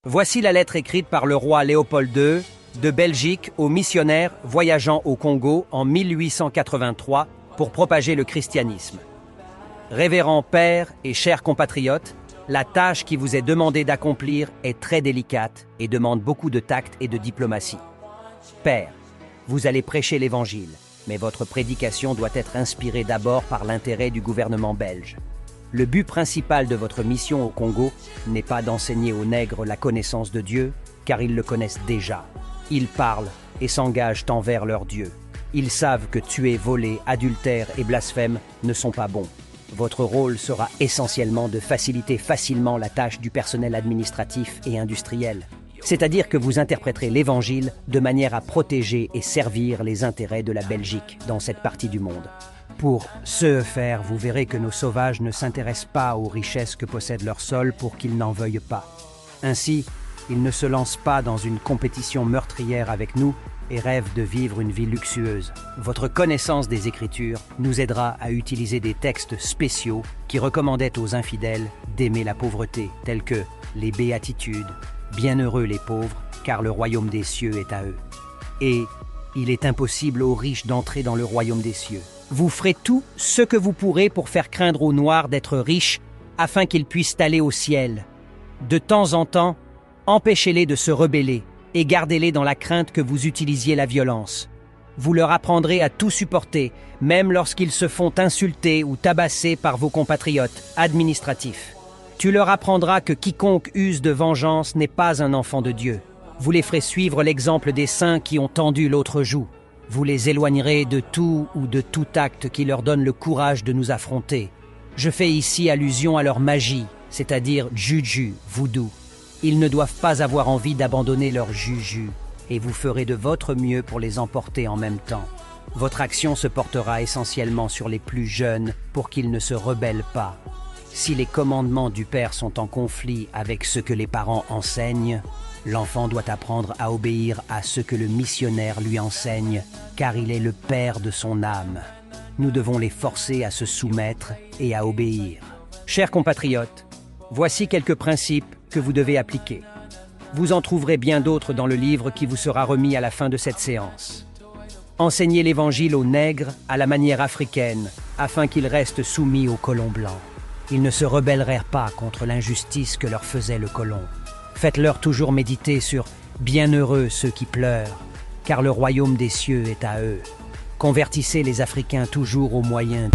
Voici la lettre écrite par le roi Léopold II de Belgique aux missionnaires voyageant au Congo en 1883 pour propager le christianisme. Révérend père et chers compatriotes, la tâche qui vous est demandée d'accomplir est très délicate et demande beaucoup de tact et de diplomatie. Père, vous allez prêcher l'Évangile, mais votre prédication doit être inspirée d'abord par l'intérêt du gouvernement belge. Le but principal de votre mission au Congo n'est pas d'enseigner aux nègres la connaissance de Dieu, car ils le connaissent déjà. Ils parlent et s'engagent envers leur Dieu. Ils savent que tuer, voler, adultère et blasphème ne sont pas bons. Votre rôle sera essentiellement de faciliter facilement la tâche du personnel administratif et industriel. C'est-à-dire que vous interpréterez l'Évangile de manière à protéger et servir les intérêts de la Belgique dans cette partie du monde. Pour ce faire, vous verrez que nos sauvages ne s'intéressent pas aux richesses que possède leur sol pour qu'ils n'en veuillent pas. Ainsi, ils ne se lancent pas dans une compétition meurtrière avec nous et rêvent de vivre une vie luxueuse. Votre connaissance des Écritures nous aidera à utiliser des textes spéciaux qui recommandaient aux infidèles d'aimer la pauvreté, tels que les béatitudes, bienheureux les pauvres, car le royaume des cieux est à eux. Et il est impossible aux riches d'entrer dans le royaume des cieux. Vous ferez tout ce que vous pourrez pour faire craindre aux Noirs d'être riches afin qu'ils puissent aller au ciel. De temps en temps, empêchez-les de se rebeller et gardez-les dans la crainte que vous utilisiez la violence. Vous leur apprendrez à tout supporter, même lorsqu'ils se font insulter ou tabasser par vos compatriotes administratifs. Tu leur apprendras que quiconque use de vengeance n'est pas un enfant de Dieu. Vous les ferez suivre l'exemple des saints qui ont tendu l'autre joue. Vous les éloignerez de tout ou de tout acte qui leur donne le courage de nous affronter. Je fais ici allusion à leur magie, c'est-à-dire juju, voodoo. Ils ne doivent pas avoir envie d'abandonner leur juju, et vous ferez de votre mieux pour les emporter en même temps. Votre action se portera essentiellement sur les plus jeunes pour qu'ils ne se rebellent pas. Si les commandements du Père sont en conflit avec ce que les parents enseignent, l'enfant doit apprendre à obéir à ce que le missionnaire lui enseigne, car il est le père de son âme. Nous devons les forcer à se soumettre et à obéir. Chers compatriotes, voici quelques principes que vous devez appliquer. Vous en trouverez bien d'autres dans le livre qui vous sera remis à la fin de cette séance. Enseignez l'Évangile aux nègres à la manière africaine, afin qu'ils restent soumis aux colons blancs. Ils ne se rebelleraient pas contre l'injustice que leur faisait le colon. Faites-leur toujours méditer sur « Bienheureux ceux qui pleurent, car le royaume des cieux est à eux ». Convertissez les Africains toujours au moyen